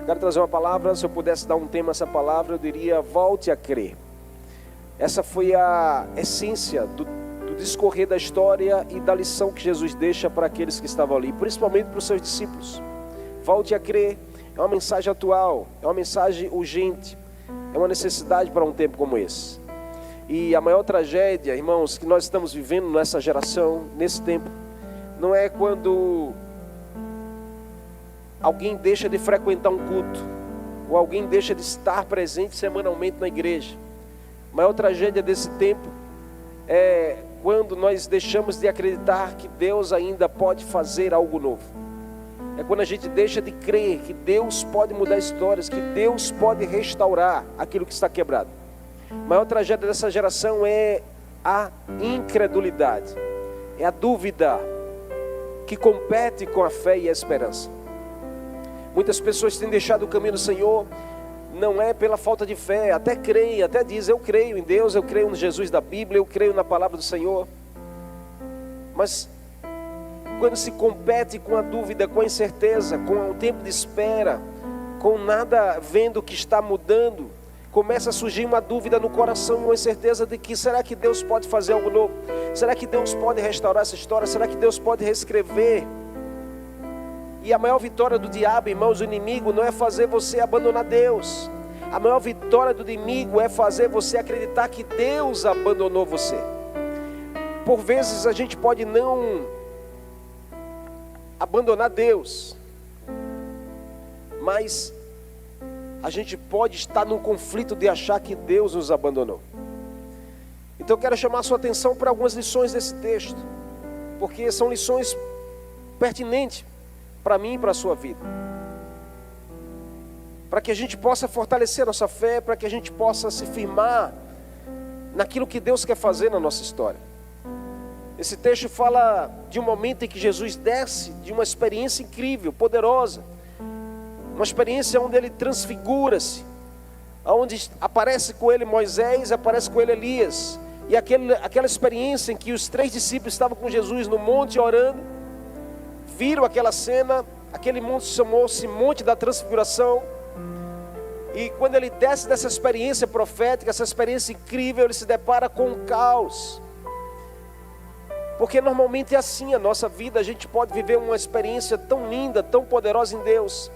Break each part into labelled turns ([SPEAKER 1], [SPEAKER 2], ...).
[SPEAKER 1] Quero trazer uma palavra. Se eu pudesse dar um tema a essa palavra, eu diria: volte a crer. Essa foi a essência do discorrer da história e da lição que Jesus deixa para aqueles que estavam ali, principalmente para os seus discípulos. Volte a crer. É uma mensagem atual, é uma mensagem urgente, é uma necessidade para um tempo como esse. E a maior tragédia, irmãos, que nós estamos vivendo nessa geração, nesse tempo, não é quando alguém deixa de frequentar um culto, ou alguém deixa de estar presente semanalmente na igreja. A maior tragédia desse tempo é quando nós deixamos de acreditar que Deus ainda pode fazer algo novo. É quando a gente deixa de crer que Deus pode mudar histórias, que Deus pode restaurar aquilo que está quebrado. A maior tragédia dessa geração é a incredulidade, é a dúvida que compete com a fé e a esperança. Muitas pessoas têm deixado o caminho do Senhor, não é pela falta de fé, até creem, até dizem: eu creio em Deus, eu creio no Jesus da Bíblia, eu creio na palavra do Senhor. Mas quando se compete com a dúvida, com a incerteza, com o tempo de espera, com nada vendo que está mudando, começa a surgir uma dúvida no coração, uma incerteza de que: será que Deus pode fazer algo novo? Será que Deus pode restaurar essa história? Será que Deus pode reescrever? E a maior vitória do diabo, irmãos, do inimigo, não é fazer você abandonar Deus. A maior vitória do inimigo é fazer você acreditar que Deus abandonou você. Por vezes a gente pode não abandonar Deus, mas a gente pode estar num conflito de achar que Deus nos abandonou. Então eu quero chamar a sua atenção para algumas lições desse texto, porque são lições pertinentes para mim e para a sua vida, para que a gente possa fortalecer nossa fé, para que a gente possa se firmar naquilo que Deus quer fazer na nossa história. Esse texto fala de um momento em que Jesus desce de uma experiência incrível, poderosa, uma experiência onde ele transfigura-se, onde aparece com ele Moisés, aparece com ele Elias, e aquela experiência em que os 3 discípulos estavam com Jesus no monte orando, viram aquela cena, aquele monte chamou-se Monte da Transfiguração, e quando ele desce dessa experiência profética, essa experiência incrível, ele se depara com um caos. Porque normalmente é assim a nossa vida, a gente pode viver uma experiência tão linda, tão poderosa em Deus,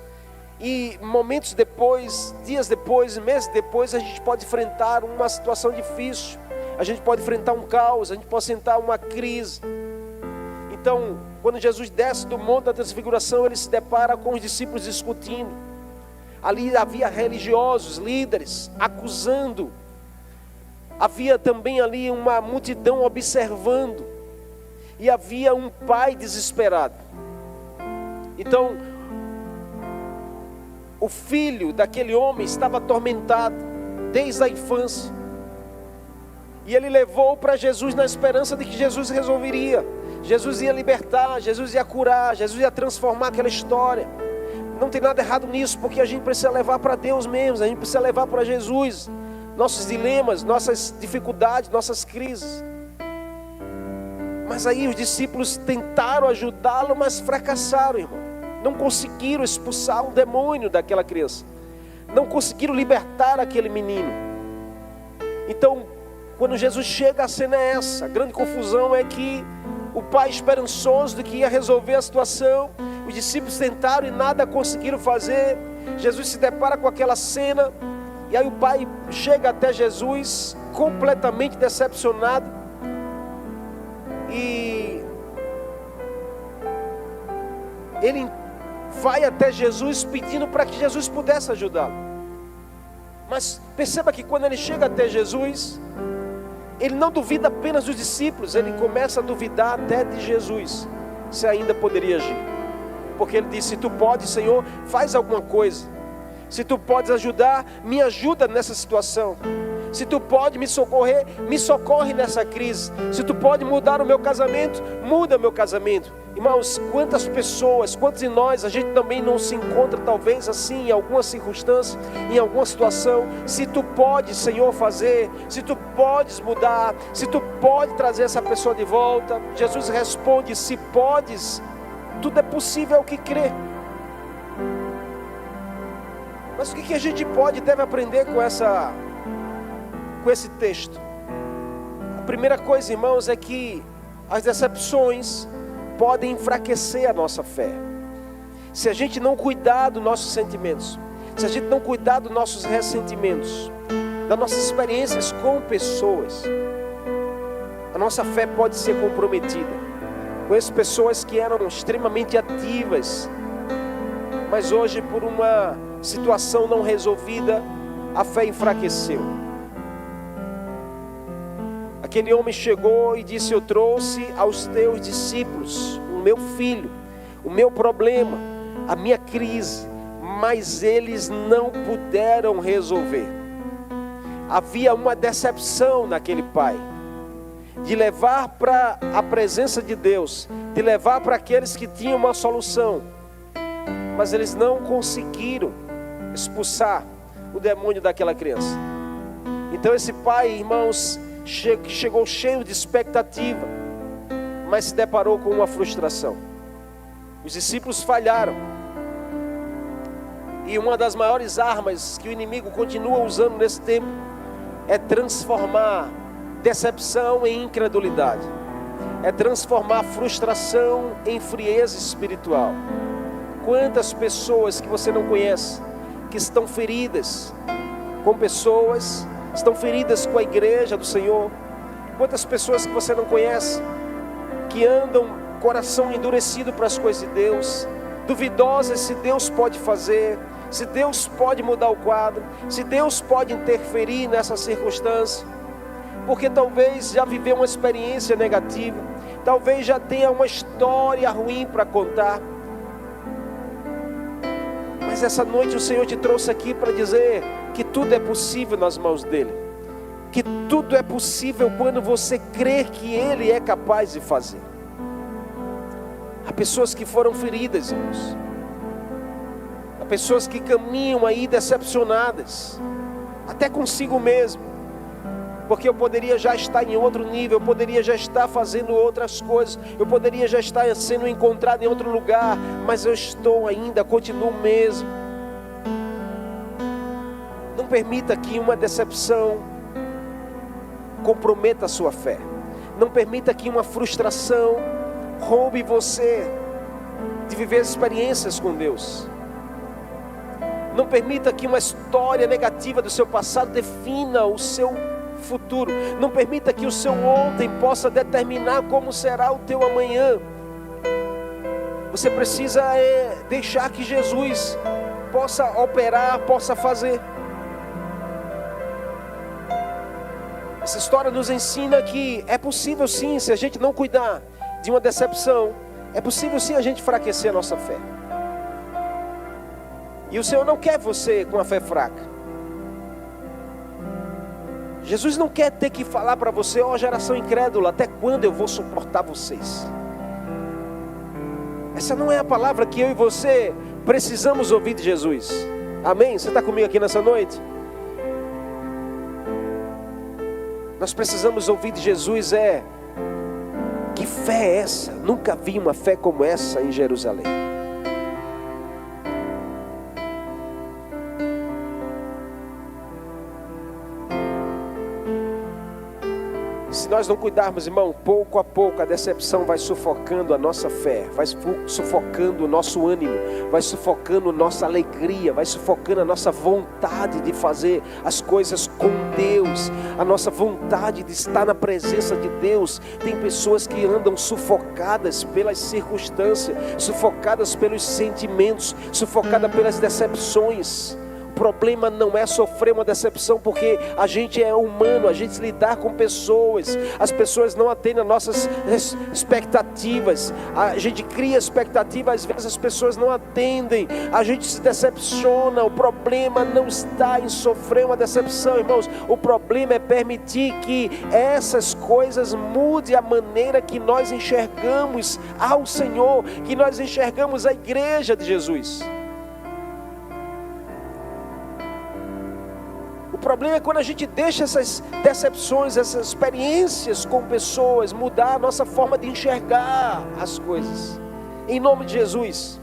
[SPEAKER 1] e momentos depois, dias depois, meses depois, a gente pode enfrentar uma situação difícil, a gente pode enfrentar um caos, a gente pode enfrentar uma crise. Então, quando Jesus desce do Monte da Transfiguração, ele se depara com os discípulos discutindo. Ali havia religiosos, líderes, acusando. Havia também ali uma multidão observando. E havia um pai desesperado. Então, o filho daquele homem estava atormentado desde a infância. E ele levou para Jesus na esperança de que Jesus resolveria. Jesus ia libertar, Jesus ia curar, Jesus ia transformar aquela história. Não tem nada errado nisso, porque a gente precisa levar para Deus mesmo, a gente precisa levar para Jesus nossos dilemas, nossas dificuldades, nossas crises. Mas aí os discípulos tentaram ajudá-lo, mas fracassaram, irmão. Não conseguiram expulsar um demônio daquela criança. Não conseguiram libertar aquele menino. Então, quando Jesus chega, a cena é essa. A grande confusão é que o pai esperançoso de que ia resolver a situação, os discípulos tentaram e nada conseguiram fazer. Jesus se depara com aquela cena, e aí o pai chega até Jesus completamente decepcionado. E ele vai até Jesus pedindo para que Jesus pudesse ajudá-lo. Mas perceba que quando ele chega até Jesus, ele não duvida apenas dos discípulos, ele começa a duvidar até de Jesus, se ainda poderia agir. Porque ele disse: se tu podes, Senhor, faz alguma coisa. Se tu podes ajudar, me ajuda nessa situação. Se tu pode me socorrer, me socorre nessa crise. Se tu pode mudar o meu casamento, muda o meu casamento. Irmãos, quantas pessoas, quantos de nós, a gente também não se encontra talvez assim em alguma circunstância, em alguma situação. Se tu pode, Senhor, fazer, se tu podes mudar, se tu pode trazer essa pessoa de volta, Jesus responde: se podes, tudo é possível ao que crê. Mas o que a gente pode e deve aprender com esse texto? A primeira coisa, irmãos, é que as decepções podem enfraquecer a nossa fé. Se a gente não cuidar dos nossos sentimentos, se a gente não cuidar dos nossos ressentimentos, das nossas experiências com pessoas, a nossa fé pode ser comprometida. Conheço pessoas que eram extremamente ativas, mas hoje, por uma situação não resolvida, a fé enfraqueceu. Aquele homem chegou e disse: eu trouxe aos teus discípulos o meu filho, o meu problema, a minha crise, mas eles não puderam resolver. Havia uma decepção naquele pai, de levar para a presença de Deus, de levar para aqueles que tinham uma solução, mas eles não conseguiram expulsar o demônio daquela criança. Então esse pai, irmãos, chegou cheio de expectativa, mas se deparou com uma frustração. Os discípulos falharam, e uma das maiores armas que o inimigo continua usando nesse tempo é transformar decepção em incredulidade, é transformar frustração em frieza espiritual. Quantas pessoas que você não conhece, que estão feridas com pessoas, estão feridas com a igreja do Senhor. Quantas pessoas que você não conhece, que andam coração endurecido para as coisas de Deus, duvidosas se Deus pode fazer, se Deus pode mudar o quadro, se Deus pode interferir nessa circunstância, porque talvez já viveu uma experiência negativa, talvez já tenha uma história ruim para contar. Mas essa noite o Senhor te trouxe aqui para dizer que tudo é possível nas mãos dEle, que tudo é possível quando você crer que Ele é capaz de fazer. Há pessoas que foram feridas, irmãos. Há pessoas que caminham aí decepcionadas, até consigo mesmo, porque eu poderia já estar em outro nível, eu poderia já estar fazendo outras coisas, eu poderia já estar sendo encontrado em outro lugar, mas eu estou ainda, continuo mesmo. Não permita que uma decepção comprometa a sua fé. Não permita que uma frustração roube você de viver experiências com Deus. Não permita que uma história negativa do seu passado defina o seu futuro. Não permita que o seu ontem possa determinar como será o teu amanhã. Você precisa deixar que Jesus possa operar, possa fazer. Essa história nos ensina que é possível sim, se a gente não cuidar de uma decepção, é possível sim a gente enfraquecer a nossa fé. E o Senhor não quer você com a fé fraca. Jesus não quer ter que falar para você: ó geração incrédula, até quando eu vou suportar vocês? Essa não é a palavra que eu e você precisamos ouvir de Jesus. Amém? Você está comigo aqui nessa noite? Nós precisamos ouvir de Jesus que fé é essa? Nunca vi uma fé como essa em Jerusalém. Se nós não cuidarmos, irmão, pouco a pouco a decepção vai sufocando a nossa fé, vai sufocando o nosso ânimo, vai sufocando a nossa alegria, vai sufocando a nossa vontade de fazer as coisas com Deus, a nossa vontade de estar na presença de Deus. Tem pessoas que andam sufocadas pelas circunstâncias, sufocadas pelos sentimentos, sufocadas pelas decepções. O problema não é sofrer uma decepção, porque a gente é humano, a gente lidar com pessoas, as pessoas não atendem às nossas expectativas, a gente cria expectativa, às vezes as pessoas não atendem, a gente se decepciona. O problema não está em sofrer uma decepção, irmãos, o problema é permitir que essas coisas mudem a maneira que nós enxergamos ao Senhor, que nós enxergamos a igreja de Jesus. O problema é quando a gente deixa essas decepções, essas experiências com pessoas mudar a nossa forma de enxergar as coisas. Em nome de Jesus,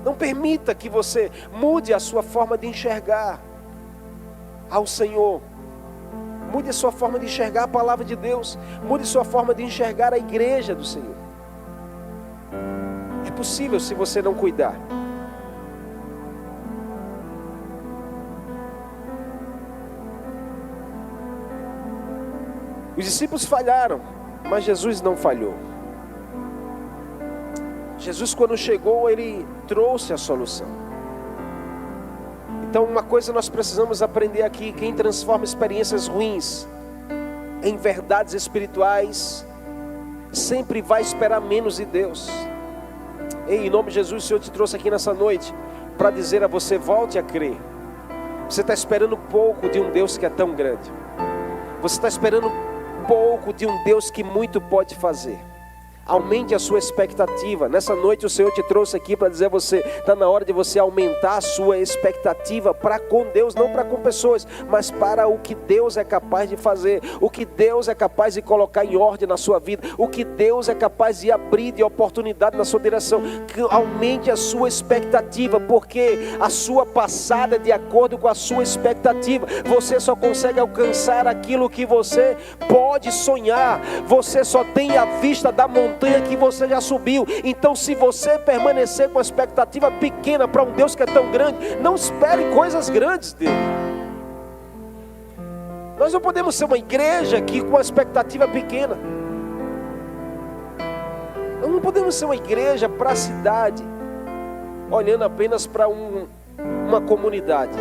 [SPEAKER 1] Não permita que você mude a sua forma de enxergar ao Senhor. Mude a sua forma de enxergar a palavra de Deus. Mude a sua forma de enxergar a igreja do Senhor. É possível se você não cuidar. Os discípulos falharam, mas Jesus não falhou. Jesus, quando chegou, Ele trouxe a solução. Então, uma coisa nós precisamos aprender aqui: quem transforma experiências ruins em verdades espirituais, sempre vai esperar menos de Deus. Ei, em nome de Jesus, o Senhor te trouxe aqui nessa noite para dizer a você: volte a crer. Você está esperando pouco de um Deus que é tão grande. Você está esperando pouco de um Deus que muito pode fazer. Aumente a sua expectativa. Nessa noite o Senhor te trouxe aqui para dizer a você: está na hora de você aumentar a sua expectativa para com Deus, não para com pessoas, mas para o que Deus é capaz de fazer, o que Deus é capaz de colocar em ordem na sua vida, o que Deus é capaz de abrir de oportunidade na sua direção. Que aumente a sua expectativa, porque a sua passada é de acordo com a sua expectativa. Você só consegue alcançar aquilo que você pode sonhar. Você só tem a vista da montanha que você já subiu. Então, se você permanecer com a expectativa pequena para um Deus que é tão grande, não espere coisas grandes dele. Nós não podemos ser uma igreja aqui com a expectativa pequena. Nós não podemos ser uma igreja para a cidade, olhando apenas para uma comunidade.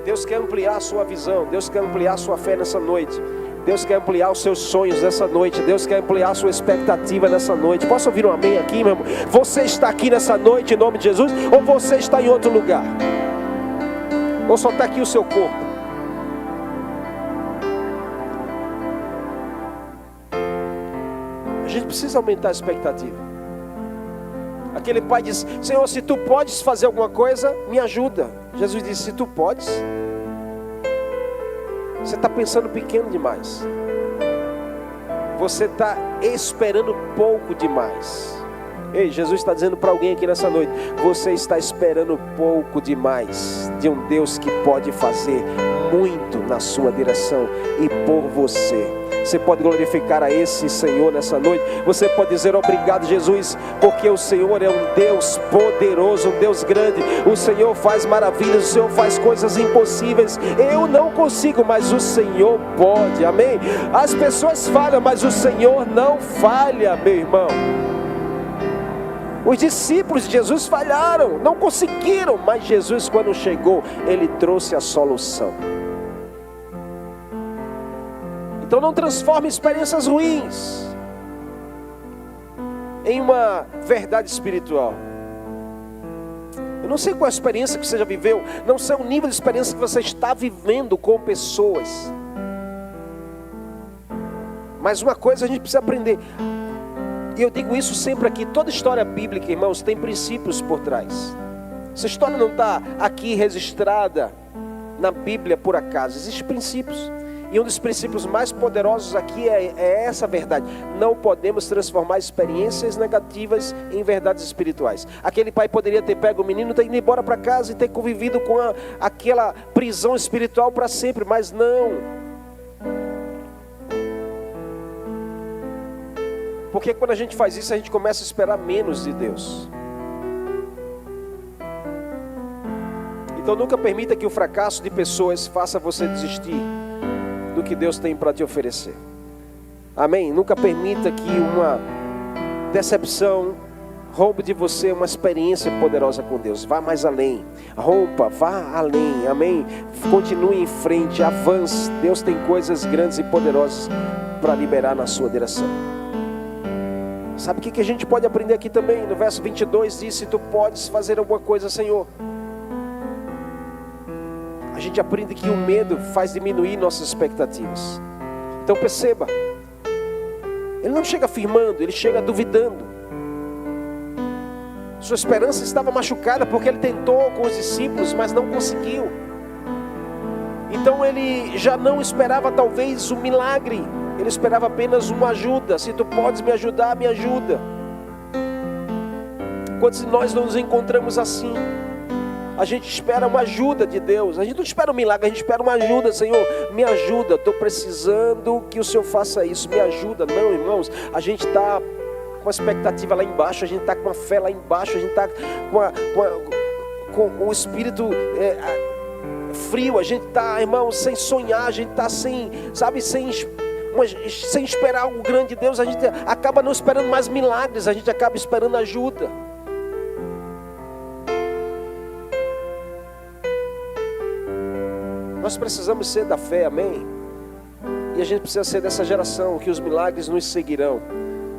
[SPEAKER 1] Deus quer ampliar a sua visão. Deus quer ampliar a sua fé nessa noite. Deus quer ampliar os seus sonhos nessa noite. Deus quer ampliar a sua expectativa nessa noite. Posso ouvir um amém aqui, meu irmão? Você está aqui nessa noite em nome de Jesus? Ou você está em outro lugar? Ou só está aqui o seu corpo? A gente precisa aumentar a expectativa. Aquele pai disse: Senhor, se tu podes fazer alguma coisa, me ajuda. Jesus disse: se tu podes. Você está pensando pequeno demais. Você está esperando pouco demais. Ei, Jesus está dizendo para alguém aqui nessa noite: você está esperando pouco demais de um Deus que pode fazer muito na sua direção e por você. Você pode glorificar a esse Senhor nessa noite. Você pode dizer: obrigado, Jesus, porque o Senhor é um Deus poderoso, um Deus grande. O Senhor faz maravilhas, o Senhor faz coisas impossíveis. Eu não consigo, mas o Senhor pode. Amém? As pessoas falham, mas o Senhor não falha, meu irmão. Os discípulos de Jesus falharam, não conseguiram, mas Jesus, quando chegou, Ele trouxe a solução. Então não transforme experiências ruins em uma verdade espiritual. Eu não sei qual a experiência que você já viveu, não sei o nível de experiência que você está vivendo com pessoas. Mas uma coisa a gente precisa aprender, e eu digo isso sempre aqui: toda história bíblica, irmãos, tem princípios por trás. Essa história não está aqui registrada na Bíblia por acaso, existem princípios. E um dos princípios mais poderosos aqui é essa verdade: não podemos transformar experiências negativas em verdades espirituais. Aquele pai poderia ter pego o menino, ter ido embora para casa e ter convivido com aquela prisão espiritual para sempre, mas não. Porque quando a gente faz isso, a gente começa a esperar menos de Deus. Então nunca permita que o fracasso de pessoas faça você desistir do que Deus tem para te oferecer. Amém? Nunca permita que uma decepção roube de você uma experiência poderosa com Deus. Vá mais além. Rompa, vá além. Amém? Continue em frente, avance. Deus tem coisas grandes e poderosas para liberar na sua direção. Sabe o que a gente pode aprender aqui também? No verso 22 diz: se tu podes fazer alguma coisa, Senhor. A gente aprende que o medo faz diminuir nossas expectativas. Então perceba, ele não chega afirmando, ele chega duvidando. Sua esperança estava machucada porque ele tentou com os discípulos, mas não conseguiu. Então ele já não esperava talvez um milagre, ele esperava apenas uma ajuda. Se tu podes me ajudar, me ajuda. Quantos de nós não nos encontramos assim? A gente espera uma ajuda de Deus. A gente não espera um milagre, a gente espera uma ajuda. Senhor, me ajuda, estou precisando que o Senhor faça isso, me ajuda. Não, irmãos, a gente está com a expectativa lá embaixo, a gente está com a fé lá embaixo, a gente está com o espírito frio, a gente está, irmão, sem sonhar, a gente está sem esperar algo grande de Deus. A gente acaba não esperando mais milagres, a gente acaba esperando ajuda. Nós precisamos ser da fé, amém? E a gente precisa ser dessa geração que os milagres nos seguirão.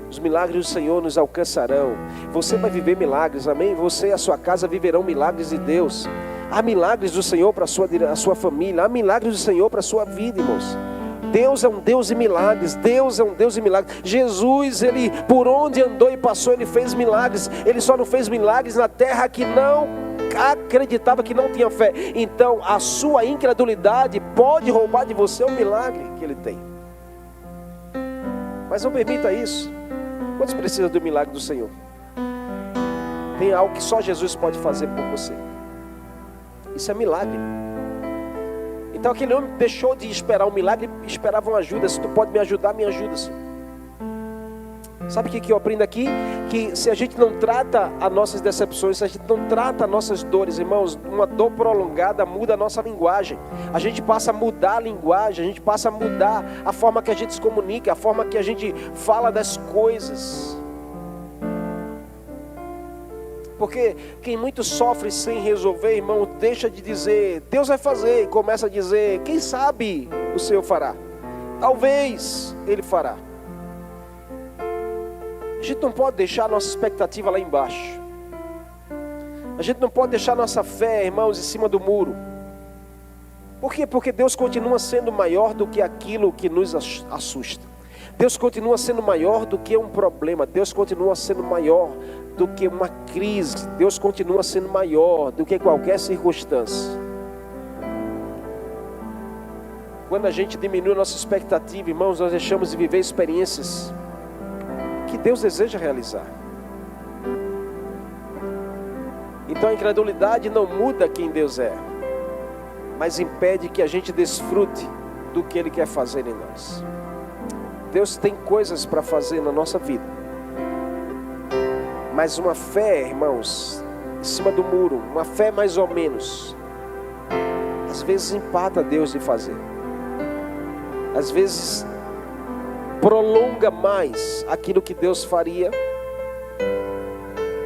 [SPEAKER 1] Os milagres do Senhor nos alcançarão. Você vai viver milagres, amém? Você e a sua casa viverão milagres de Deus. Há milagres do Senhor para a sua família. Há milagres do Senhor para a sua vida, irmãos. Deus é um Deus de milagres. Deus é um Deus de milagres. Jesus, Ele por onde andou e passou, Ele fez milagres. Ele só não fez milagres na terra que não acreditava, que não tinha fé. Então a sua incredulidade pode roubar de você o milagre que Ele tem. Mas não permita isso. Quantos precisam do milagre do Senhor? Tem algo que só Jesus pode fazer por você. Isso é milagre. Então aquele homem deixou de esperar um milagre e esperava uma ajuda. Se tu pode me ajudar, me ajuda, Senhor. Sabe o que eu aprendo aqui? Que se a gente não trata as nossas decepções, se a gente não trata as nossas dores, irmãos, uma dor prolongada muda a nossa linguagem. A gente passa a mudar a linguagem, a gente passa a mudar a forma que a gente se comunica, a forma que a gente fala das coisas. Porque quem muito sofre sem resolver, irmão, deixa de dizer, Deus vai fazer, e começa a dizer, quem sabe o Senhor fará. Talvez Ele fará. A gente não pode deixar a nossa expectativa lá embaixo. A gente não pode deixar a nossa fé, irmãos, em cima do muro. Por quê? Porque Deus continua sendo maior do que aquilo que nos assusta. Deus continua sendo maior do que um problema. Deus continua sendo maior do que uma crise. Deus continua sendo maior do que qualquer circunstância. Quando a gente diminui a nossa expectativa, irmãos, nós deixamos de viver experiências que Deus deseja realizar. Então a incredulidade não muda quem Deus é, mas impede que a gente desfrute do que Ele quer fazer em nós. Deus tem coisas para fazer na nossa vida, mas uma fé, irmãos, em cima do muro, uma fé mais ou menos, às vezes empata Deus de fazer. Às vezes prolonga mais aquilo que Deus faria.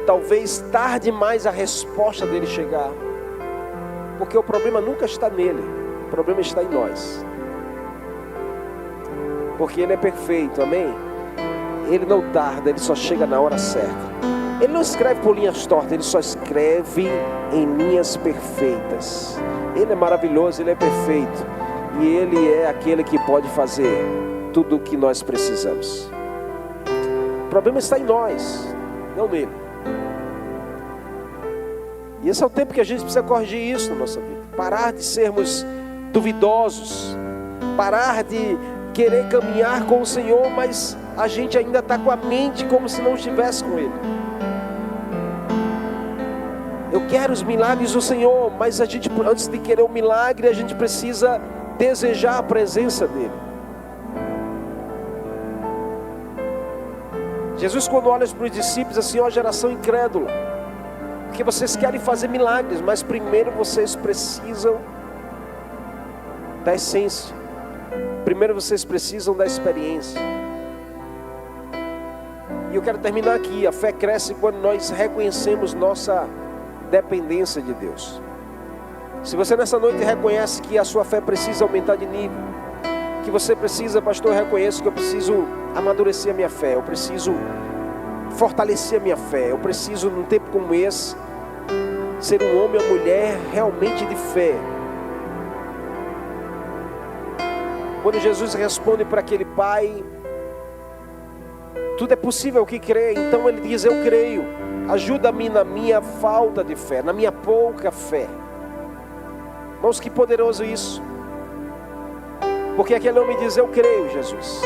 [SPEAKER 1] Talvez tarde mais a resposta dele chegar, porque o problema nunca está nele, o problema está em nós. Porque Ele é perfeito, amém? Ele não tarda, Ele só chega na hora certa. Ele não escreve por linhas tortas, Ele só escreve em linhas perfeitas. Ele é maravilhoso, Ele é perfeito, e Ele é aquele que pode fazer tudo o que nós precisamos. O problema está em nós, não nele. E esse é o tempo que a gente precisa corrigir isso na nossa vida. Parar de sermos duvidosos, parar de querer caminhar com o Senhor, mas a gente ainda está com a mente como se não estivesse com Ele. Eu quero os milagres do Senhor, mas a gente, antes de querer o milagre, a gente precisa desejar a presença dEle. Jesus, quando olha para os discípulos assim, ó, geração incrédula, porque vocês querem fazer milagres, mas primeiro vocês precisam da essência. Primeiro vocês precisam da experiência. E eu quero terminar aqui. A fé cresce quando nós reconhecemos nossa dependência de Deus. Se você nessa noite reconhece que a sua fé precisa aumentar de nível, que você precisa, pastor, eu reconheço que eu preciso amadurecer a minha fé, eu preciso fortalecer a minha fé, eu preciso num tempo como esse ser um homem ou mulher realmente de fé. Quando Jesus responde para aquele pai, tudo é possível que crê, então ele diz, eu creio, ajuda-me na minha falta de fé, na minha pouca fé. Irmãos, que poderoso isso. Porque aquele homem diz, eu creio, Jesus,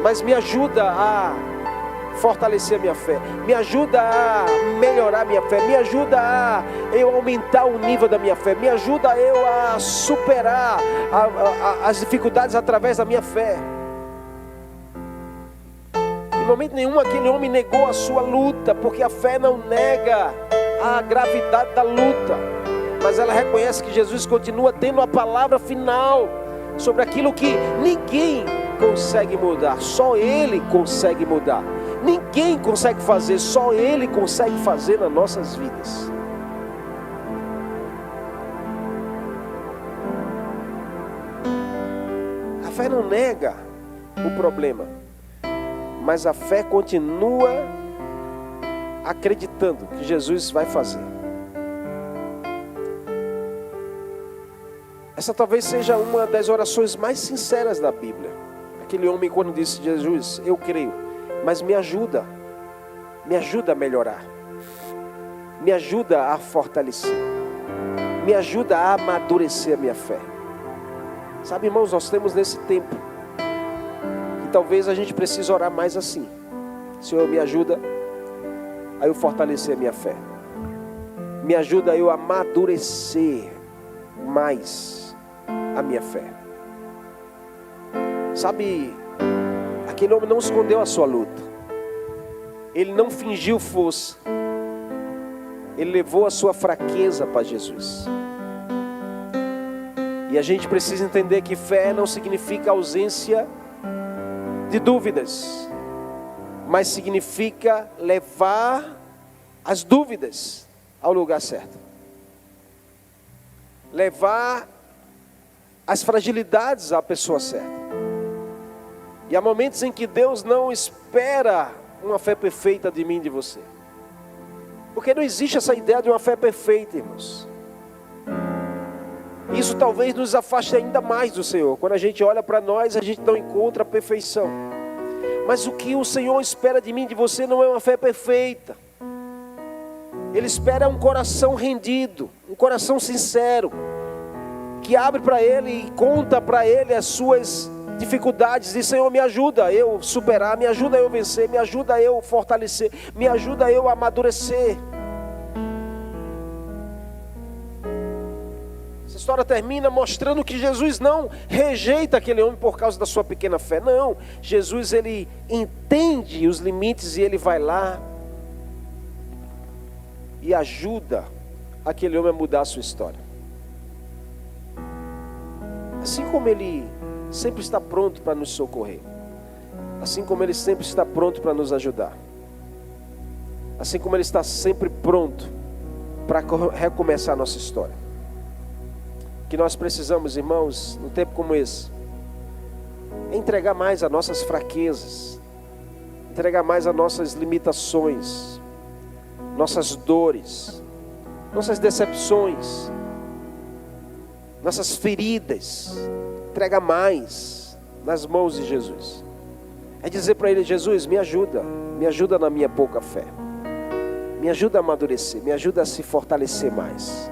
[SPEAKER 1] mas me ajuda a fortalecer a minha fé, me ajuda a melhorar a minha fé, me ajuda a eu aumentar o nível da minha fé, me ajuda a eu a superar as dificuldades através da minha fé. Em momento nenhum aquele homem negou a sua luta, porque a fé não nega a gravidade da luta, mas ela reconhece que Jesus continua tendo a palavra final sobre aquilo que ninguém consegue mudar, só Ele consegue mudar. Ninguém consegue fazer, só Ele consegue fazer nas nossas vidas. A fé não nega o problema, mas a fé continua acreditando que Jesus vai fazer. Essa talvez seja uma das orações mais sinceras da Bíblia. Aquele homem quando disse: Jesus, eu creio, mas me ajuda a melhorar, me ajuda a fortalecer, me ajuda a amadurecer a minha fé. Sabe, irmãos, nós temos nesse tempo que talvez a gente precise orar mais assim: Senhor, me ajuda a eu fortalecer a minha fé, me ajuda a eu amadurecer mais a minha fé. Sabe, aquele homem não escondeu a sua luta, ele não fingiu força, ele levou a sua fraqueza para Jesus. E a gente precisa entender que fé não significa ausência de dúvidas, mas significa levar as dúvidas ao lugar certo, levar as fragilidades à pessoa certa. E há momentos em que Deus não espera uma fé perfeita de mim e de você, porque não existe essa ideia de uma fé perfeita, irmãos. Isso talvez nos afaste ainda mais do Senhor. Quando a gente olha para nós, a gente não encontra a perfeição. Mas o que o Senhor espera de mim e de você não é uma fé perfeita. Ele espera um coração rendido, um coração sincero, que abre para Ele e conta para Ele as suas dificuldades. Diz: Senhor, me ajuda a eu superar, me ajuda a eu vencer, me ajuda a eu fortalecer, me ajuda a eu amadurecer. Essa história termina mostrando que Jesus não rejeita aquele homem por causa da sua pequena fé. Não, Jesus, ele entende os limites e ele vai lá e ajuda aquele homem a mudar a sua história. Assim como ele sempre está pronto para nos socorrer, assim como ele sempre está pronto para nos ajudar, assim como ele está sempre pronto para recomeçar a nossa história. Que nós precisamos, irmãos, num tempo como esse, é entregar mais as nossas fraquezas, entregar mais as nossas limitações, nossas dores, nossas decepções, nossas feridas. Entrega mais nas mãos de Jesus. É dizer para Ele: Jesus, me ajuda na minha pouca fé, me ajuda a amadurecer, me ajuda a se fortalecer mais.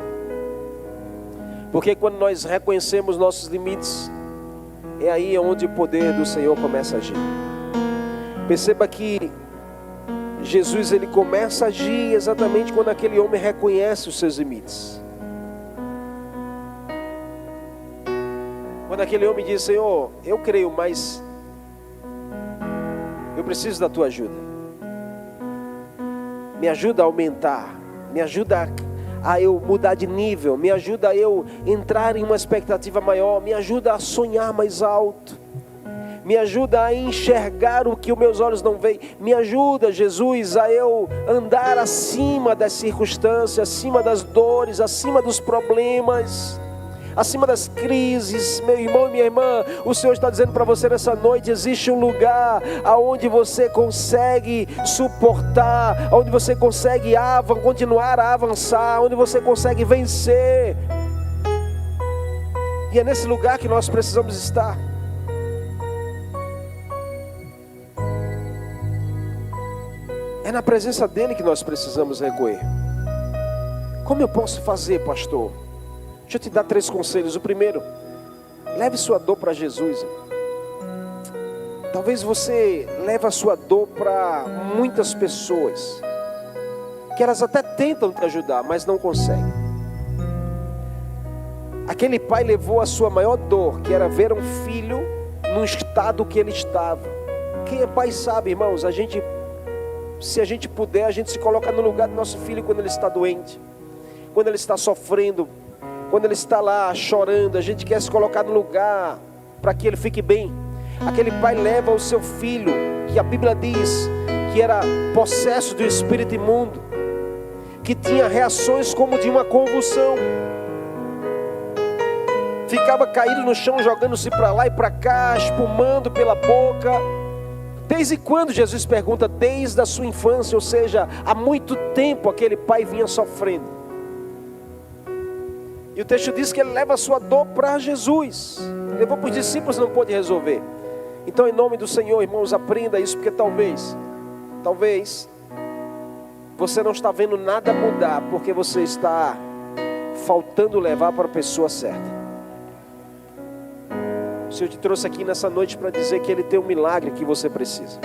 [SPEAKER 1] Porque quando nós reconhecemos nossos limites, é aí onde o poder do Senhor começa a agir. Perceba que Jesus, ele começa a agir exatamente quando aquele homem reconhece os seus limites. Quando aquele homem diz: Senhor, eu creio, mas eu preciso da tua ajuda. Me ajuda a aumentar, me ajuda a eu mudar de nível, me ajuda a eu entrar em uma expectativa maior, me ajuda a sonhar mais alto, me ajuda a enxergar o que os meus olhos não veem, me ajuda, Jesus, a eu andar acima das circunstâncias, acima das dores, acima dos problemas, acima das crises. Meu irmão e minha irmã, o Senhor está dizendo para você nessa noite: existe um lugar aonde você consegue suportar, onde você consegue continuar a avançar, onde você consegue vencer. E é nesse lugar que nós precisamos estar. É na presença dEle que nós precisamos recorrer. Como eu posso fazer, pastor? Deixa eu te dar 3 conselhos. O primeiro: leve sua dor para Jesus. Talvez você leve a sua dor para muitas pessoas, que elas até tentam te ajudar, mas não conseguem. Aquele pai levou a sua maior dor, que era ver um filho no estado que ele estava. Quem é pai sabe, irmãos, se a gente puder, a gente se coloca no lugar do nosso filho quando ele está doente, quando ele está sofrendo, quando ele está lá chorando. A gente quer se colocar no lugar para que ele fique bem. Aquele pai leva o seu filho, que a Bíblia diz que era possesso do espírito imundo, que tinha reações como de uma convulsão, ficava caído no chão, jogando-se para lá e para cá, espumando pela boca. Desde quando? Jesus pergunta. Desde a sua infância, ou seja, há muito tempo aquele pai vinha sofrendo. E o texto diz que ele leva a sua dor para Jesus. Levou para os discípulos, não pôde resolver. Então, em nome do Senhor, irmãos, aprenda isso, porque talvez você não está vendo nada mudar, porque você está faltando levar para a pessoa certa. O Senhor te trouxe aqui nessa noite para dizer que Ele tem um milagre que você precisa,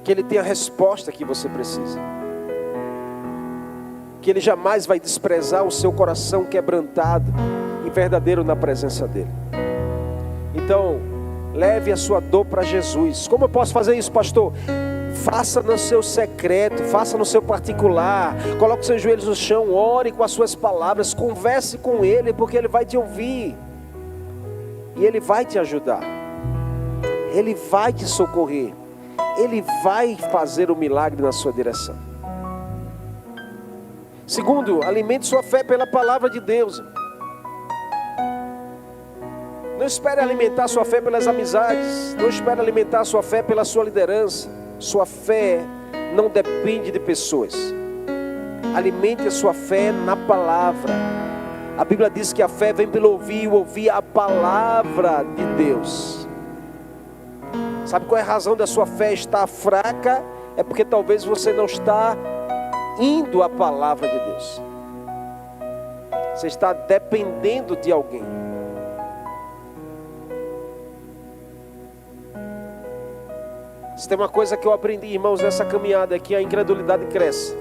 [SPEAKER 1] que Ele tem a resposta que você precisa, que Ele jamais vai desprezar o seu coração quebrantado e verdadeiro na presença dEle. Então, leve a sua dor para Jesus. Como eu posso fazer isso, pastor? Faça no seu secreto, faça no seu particular, coloque seus joelhos no chão, ore com as suas palavras, converse com Ele, porque Ele vai te ouvir, e Ele vai te ajudar, Ele vai te socorrer, Ele vai fazer o milagre na sua direção. Segundo, alimente sua fé pela palavra de Deus. Não espere alimentar sua fé pelas amizades, não espere alimentar sua fé pela sua liderança. Sua fé não depende de pessoas. Alimente a sua fé na palavra. A Bíblia diz que a fé vem pelo ouvir a palavra de Deus. Sabe qual é a razão da sua fé estar fraca? É porque talvez você não está indo à palavra de Deus. Você está dependendo de alguém. Se tem uma coisa que eu aprendi, irmãos, nessa caminhada, é que a incredulidade cresce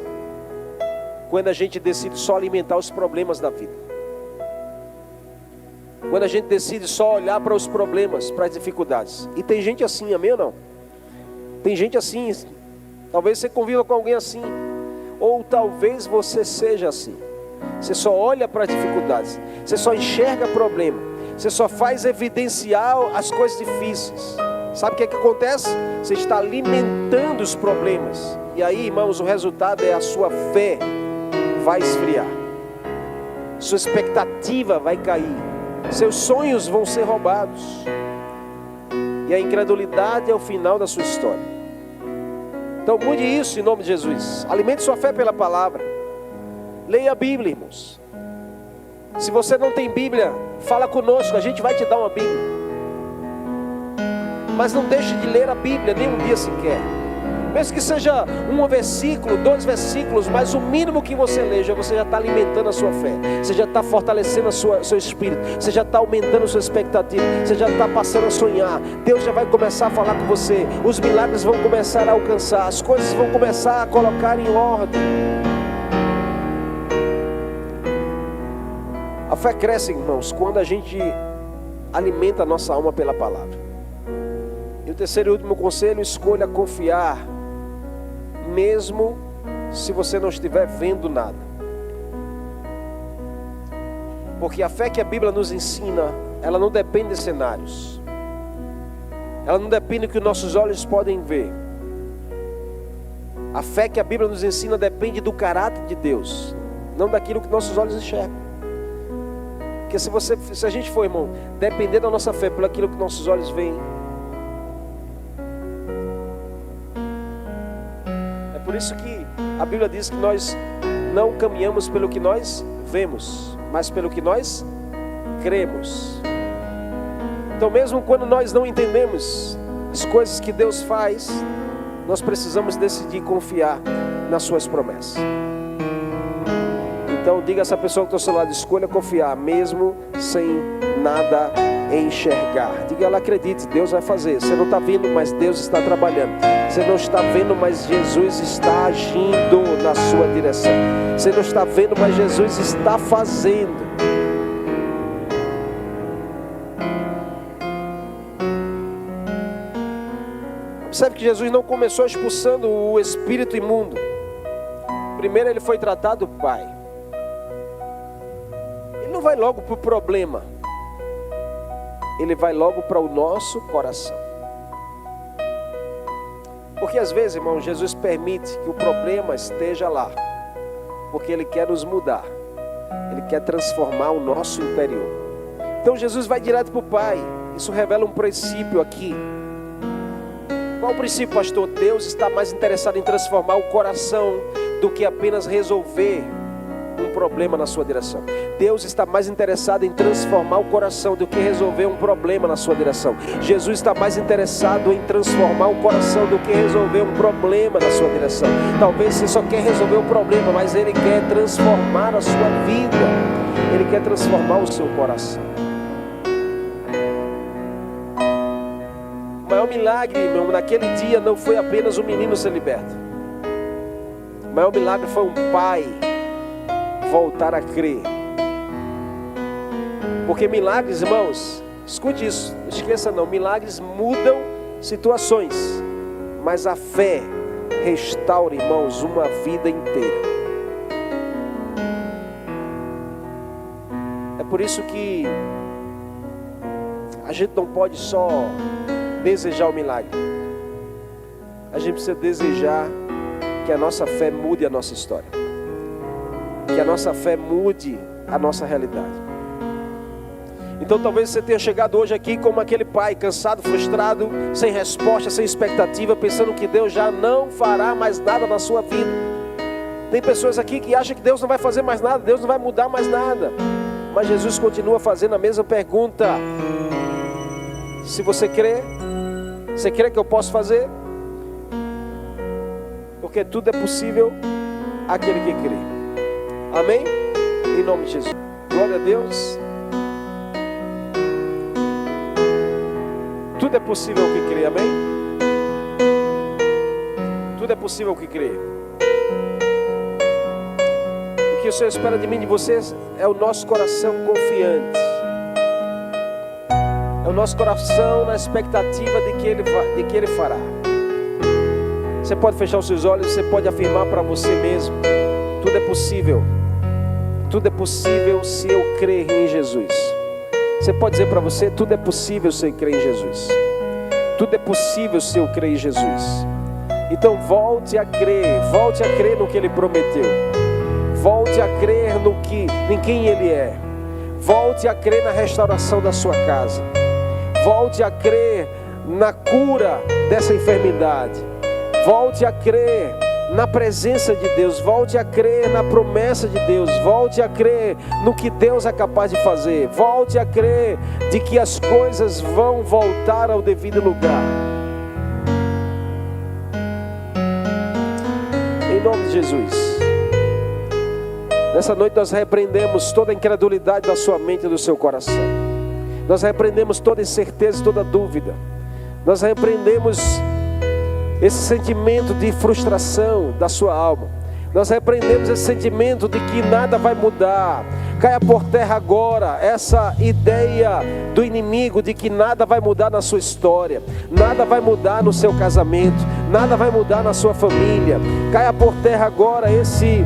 [SPEAKER 1] quando a gente decide só alimentar os problemas da vida. Quando a gente decide só olhar para os problemas, para as dificuldades. E tem gente assim, amém ou não? Tem gente assim. Talvez você conviva com alguém assim, ou talvez você seja assim. Você só olha para as dificuldades, você só enxerga problema, você só faz evidenciar as coisas difíceis. Sabe o que é que acontece? Você está alimentando os problemas. E aí, irmãos, o resultado é a sua fé vai esfriar, sua expectativa vai cair, seus sonhos vão ser roubados, e a incredulidade é o final da sua história. Então mude isso em nome de Jesus. Alimente sua fé pela palavra. Leia a Bíblia, irmãos. Se você não tem Bíblia, fala conosco, a gente vai te dar uma Bíblia. Mas não deixe de ler a Bíblia nem um dia sequer. Mesmo que seja um versículo, 2 versículos, mas o mínimo que você leja, você já está alimentando a sua fé. Você já está fortalecendo o seu espírito. Você já está aumentando a sua expectativa. Você já está passando a sonhar. Deus já vai começar a falar com você. Os milagres vão começar a alcançar. As coisas vão começar a colocar em ordem. A fé cresce, irmãos, quando a gente alimenta a nossa alma pela palavra. E o terceiro e último conselho: escolha confiar, mesmo se você não estiver vendo nada. Porque a fé que a Bíblia nos ensina, ela não depende de cenários. Ela não depende do que nossos olhos podem ver. A fé que a Bíblia nos ensina depende do caráter de Deus, não daquilo que nossos olhos enxergam. Porque se a gente for, irmão, depender da nossa fé por aquilo que nossos olhos veem, por isso que a Bíblia diz que nós não caminhamos pelo que nós vemos, mas pelo que nós cremos. Então mesmo quando nós não entendemos as coisas que Deus faz, nós precisamos decidir confiar nas suas promessas. Então diga a essa pessoa que está ao seu lado: escolha confiar, mesmo sem nada enxergar. Diga, ela acredite, Deus vai fazer. Você não está vendo, mas Deus está trabalhando. Você não está vendo, mas Jesus está agindo na sua direção. Você não está vendo, mas Jesus está fazendo. Observe que Jesus não começou expulsando o espírito imundo. Primeiro ele foi tratado do Pai. Ele não vai logo para o problema. Ele vai logo para o nosso coração. Porque às vezes, irmão, Jesus permite que o problema esteja lá. Porque Ele quer nos mudar. Ele quer transformar o nosso interior. Então Jesus vai direto para o Pai. Isso revela um princípio aqui. Qual o princípio, pastor? Deus está mais interessado em transformar o coração do que apenas resolver um problema na sua direção. Deus está mais interessado em transformar o coração do que resolver um problema na sua direção. Jesus está mais interessado em transformar o coração do que resolver um problema na sua direção. Talvez você só quer resolver o problema, mas Ele quer transformar a sua vida. Ele quer transformar o seu coração. O maior milagre, irmão, naquele dia não foi apenas um menino ser liberto. O maior milagre foi um pai voltar a crer. Porque milagres, irmãos, escute isso, não esqueça não, milagres mudam situações, mas a fé restaura, irmãos, uma vida inteira. É por isso que a gente não pode só desejar o milagre. A gente precisa desejar que a nossa fé mude a nossa história. Que a nossa fé mude a nossa realidade. Então talvez você tenha chegado hoje aqui como aquele pai, cansado, frustrado, sem resposta, sem expectativa, pensando que Deus já não fará mais nada na sua vida. Tem pessoas aqui que acham que Deus não vai fazer mais nada, Deus não vai mudar mais nada. Mas Jesus continua fazendo a mesma pergunta. Se você crê, você crê que eu posso fazer? Porque tudo é possível àquele que crê. Amém? Em nome de Jesus. Glória a Deus. Tudo é possível ao que crê. Amém? Tudo é possível ao que crê. O que o Senhor espera de mim e de vocês é o nosso coração confiante. É o nosso coração na expectativa de que Ele fará. Você pode fechar os seus olhos, você pode afirmar para você mesmo: tudo é possível. Tudo é possível se eu crer em Jesus. Você pode dizer para você: tudo é possível se eu crer em Jesus. Tudo é possível se eu crer em Jesus. Então volte a crer no que Ele prometeu. Volte a crer em quem Ele é. Volte a crer na restauração da sua casa. Volte a crer na cura dessa enfermidade. Volte a crer na presença de Deus. Volte a crer na promessa de Deus. Volte a crer no que Deus é capaz de fazer. Volte a crer de que as coisas vão voltar ao devido lugar. Em nome de Jesus. Nessa noite nós repreendemos toda a incredulidade da sua mente e do seu coração. Nós repreendemos toda incerteza e toda dúvida. Nós repreendemos esse sentimento de frustração da sua alma. Nós repreendemos esse sentimento de que nada vai mudar. Caia por terra agora essa ideia do inimigo de que nada vai mudar na sua história. Nada vai mudar no seu casamento. Nada vai mudar na sua família. Caia por terra agora esse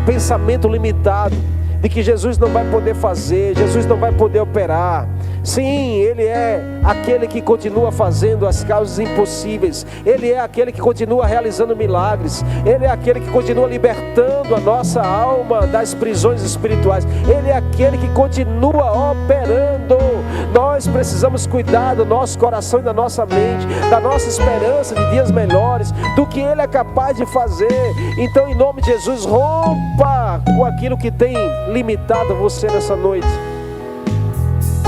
[SPEAKER 1] pensamento limitado de que Jesus não vai poder fazer, Jesus não vai poder operar. Sim, Ele é aquele que continua fazendo as causas impossíveis. Ele é aquele que continua realizando milagres. Ele é aquele que continua libertando a nossa alma das prisões espirituais. Ele é aquele que continua operando. Nós precisamos cuidar do nosso coração e da nossa mente, da nossa esperança de dias melhores, do que Ele é capaz de fazer. Então, em nome de Jesus, rompa com aquilo que tem limitado você nessa noite.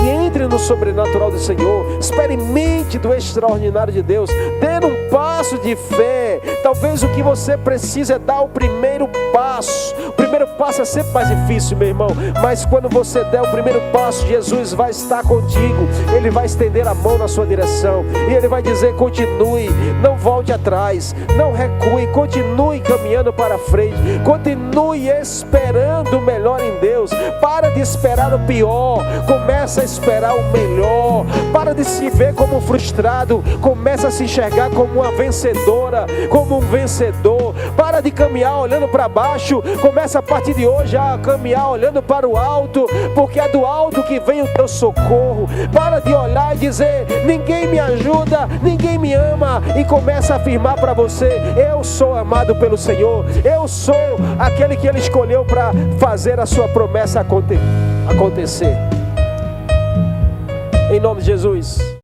[SPEAKER 1] E entre no sobrenatural do Senhor. Experimente do extraordinário de Deus. Dê um passo passo de fé. Talvez o que você precisa é dar o primeiro passo. O primeiro passo é sempre mais difícil, meu irmão, mas quando você der o primeiro passo, Jesus vai estar contigo. Ele vai estender a mão na sua direção e Ele vai dizer: continue, não volte atrás, não recue, continue caminhando para frente, continue esperando o melhor em Deus. Para de esperar o pior, começa a esperar o melhor. Para de se ver como frustrado, começa a se enxergar como uma vencedora, como um vencedor. Para de caminhar olhando para baixo, começa a partir de hoje a caminhar olhando para o alto, porque é do alto que vem o teu socorro. Para de olhar e dizer: ninguém me ajuda, ninguém me ama, e começa a afirmar para você: eu sou amado pelo Senhor, eu sou aquele que Ele escolheu para fazer a sua promessa acontecer. Em nome de Jesus.